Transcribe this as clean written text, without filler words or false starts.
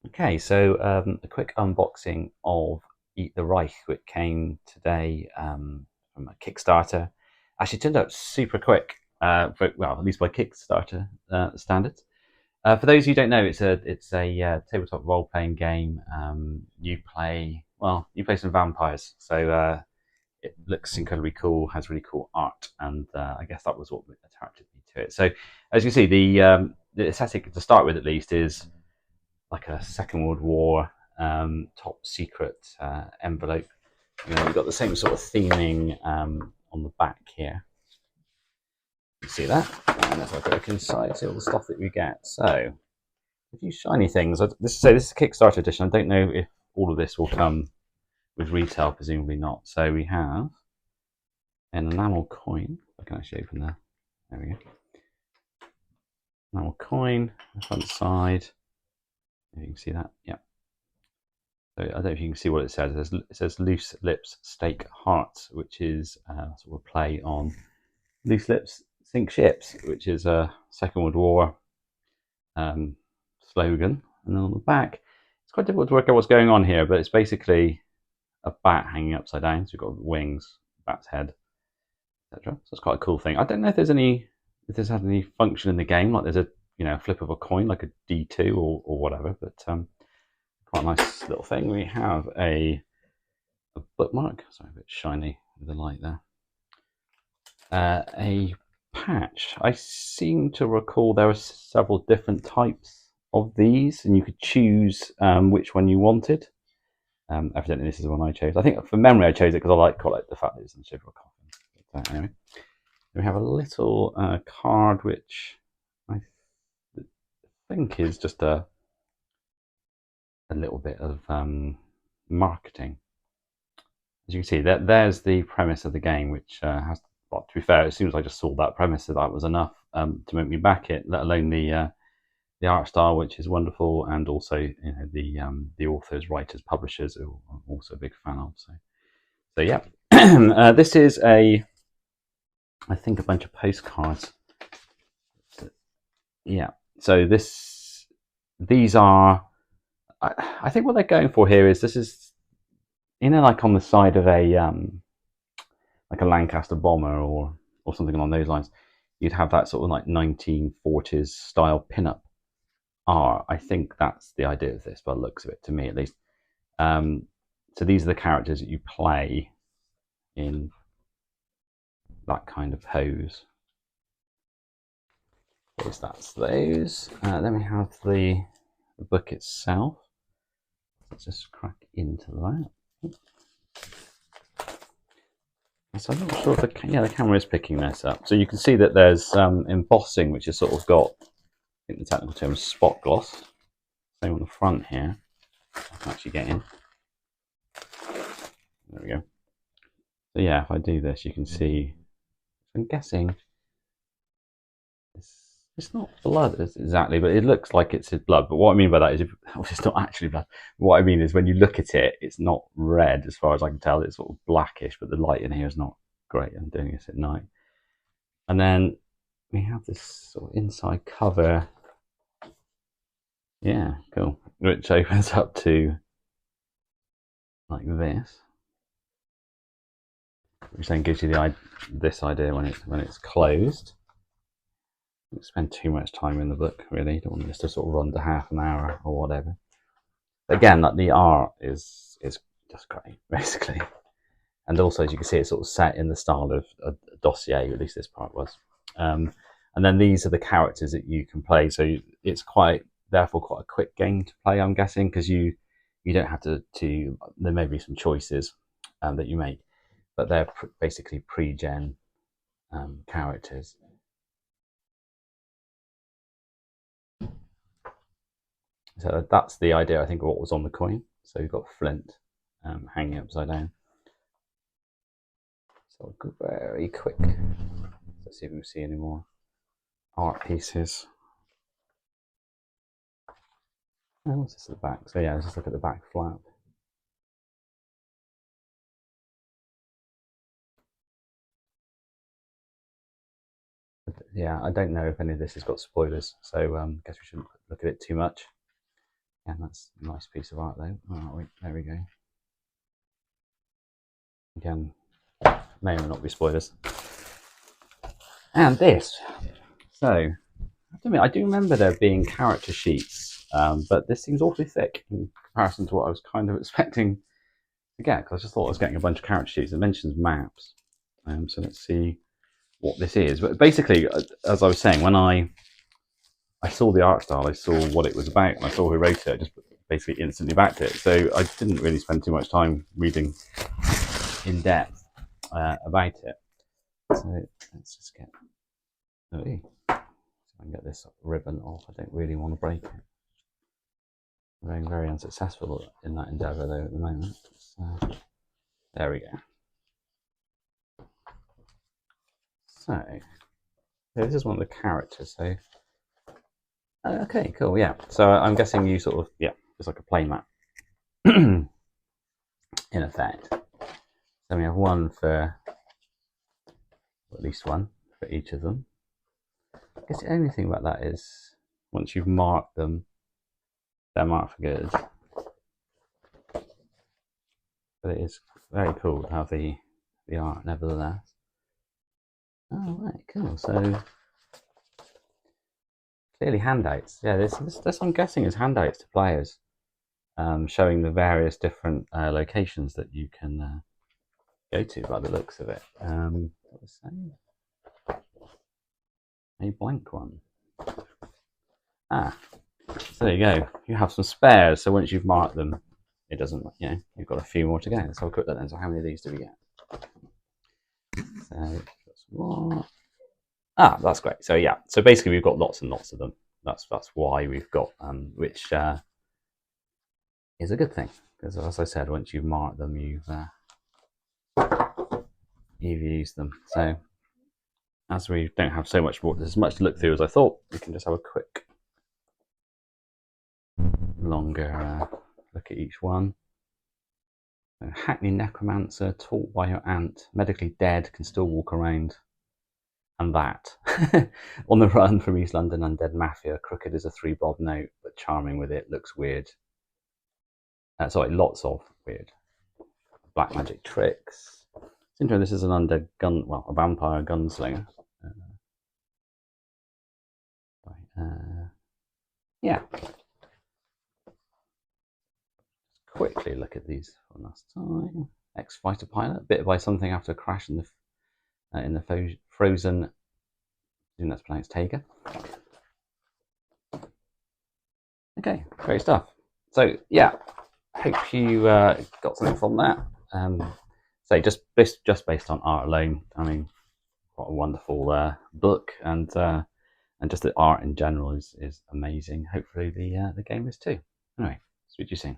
Okay, so a quick unboxing of Eat the Reich, which came today from a Kickstarter. Actually, it turned out super quick, well, at least by Kickstarter standards. For those who don't know, it's a tabletop role playing game. You play some vampires, so it looks incredibly cool, has really cool art, and I guess that was what attracted me to it. So, as you can see, the aesthetic to start with, at least, is like a Second World War top secret envelope. And then we've got the same sort of theming on the back here. You see that? And as I look inside, see all the stuff that we get. So, a few shiny things. This is a Kickstarter edition. I don't know if all of this will come with retail, presumably not. So we have an enamel coin. I can actually open that. There we go. Enamel coin, the front side. You can see that. Yeah. So I don't know if you can see what it says. It says Loose Lips Steak Hearts, which is sort of a play on Loose Lips Sink Ships, which is a Second World War um, slogan. And then on the back, it's quite difficult to work out what's going on here, but it's basically a bat hanging upside down. So you've got wings, bat's head, etc. So it's quite a cool thing. I don't know if this has any function in the game, like there's a flip of a coin, like a D2 or whatever, but quite a nice little thing. We have a bookmark. Sorry, a bit shiny with the light there. A patch. I seem to recall there are several different types of these, and you could choose which one you wanted. Evidently, this is the one I chose. I think for memory, I chose it because I quite like the fact that it's in the shape of a coffin. But, anyway, we have a little card which I think is just a little bit of marketing. As you can see, there's the premise of the game, which has. Well, to be fair, as soon as I just saw that premise, that was enough to make me back it. Let alone the art style, which is wonderful, and also the authors, writers, publishers, who I'm also a big fan of. So yeah, this is I think a bunch of postcards. Yeah, so these are. I think what they're going for here is this is like on the side of a like a Lancaster bomber or something along those lines. You'd have that sort of like 1940s style pinup art. I think that's the idea of this, by the looks of it, to me at least. Um, so these are the characters that you play in that kind of pose. At that's those. Then we have the book itself. Let's just crack into that. So I'm not sure if the camera is picking this up. So you can see that there's embossing, which has sort of got, I think the technical term is spot gloss. Same on the front here. I can actually get in. There we go. So yeah, if I do this, you can see. I'm guessing it's not blood exactly, but it looks like it's blood. But what I mean by that is, it's not actually blood. What I mean is, when you look at it, it's not red as far as I can tell. It's sort of blackish, but the light in here is not great. I'm doing this at night. And then we have this sort of inside cover. Yeah, cool. Which opens up to like this, which then gives you this idea when it's closed. Don't spend too much time in the book, really. You don't want this to sort of run to half an hour or whatever. But again, like the art is just great, basically. And also, as you can see, it's sort of set in the style of a dossier. At least this part was. And then these are the characters that you can play. So it's therefore quite a quick game to play, I'm guessing, because you don't have to. There may be some choices that you make, but they're basically pre-gen characters. So that's the idea, I think, of what was on the coin. So you've got Flint hanging upside down. So very quick. Let's see if we can see any more art pieces. Oh, what's this at the back? So yeah, let's just look at the back flap. Yeah, I don't know if any of this has got spoilers, so I guess we shouldn't look at it too much. Again, that's a nice piece of art though. Oh, wait, there we go. Again, may or may not be spoilers. And this. So, I do remember there being character sheets, but this seems awfully thick in comparison to what I was kind of expecting to get, because I just thought I was getting a bunch of character sheets. It mentions maps. So let's see what this is. But basically, as I was saying, when I saw the art style, I saw what it was about, and I saw who wrote it, I just basically instantly backed it. So I didn't really spend too much time reading in depth about it. So let's just get... I can get this ribbon off. I don't really want to break it. I'm very, very unsuccessful in that endeavour though at the moment. So, there we go. So this is one of the characters. So okay, cool, yeah. So I'm guessing you sort of, yeah, it's like a play map in effect. So we have one for, at least one for each of them. I guess the only thing about that is once you've marked them, they're marked for good. But it is very cool to have the art nevertheless. Oh, right, cool. So clearly handouts. Yeah, this I'm guessing is handouts to players, showing the various different locations that you can go to by the looks of it. What was that? A blank one. Ah, so there you go. You have some spares. So once you've marked them, it doesn't, you've got a few more to go. Let's have a quick look then. So how many of these do we get? So that's one. Ah, that's great. So yeah, so basically we've got lots and lots of them. That's why we've got which is a good thing, because as I said, once you've marked them, you've used them. So as we don't have so much more, there's as much to look through as I thought, we can just have a quick longer look at each one. So, Hackney necromancer, taught by your aunt, medically dead, can still walk around. And that. On the run from East London undead mafia, crooked as a 3-bob note, but charming with it, looks weird. Sorry, lots of weird. Black magic tricks. It's interesting, this is an undead gun, well, a vampire gunslinger. Yeah. Quickly look at these one last time. Ex-fighter pilot, bit by something after a crash in the frozen, I think that's pronounced Taiga. Okay, great stuff. So yeah, hope you got something from that. So just based on art alone, I mean, what a wonderful book, and just the art in general is amazing. Hopefully the game is too. Anyway, speak to you soon.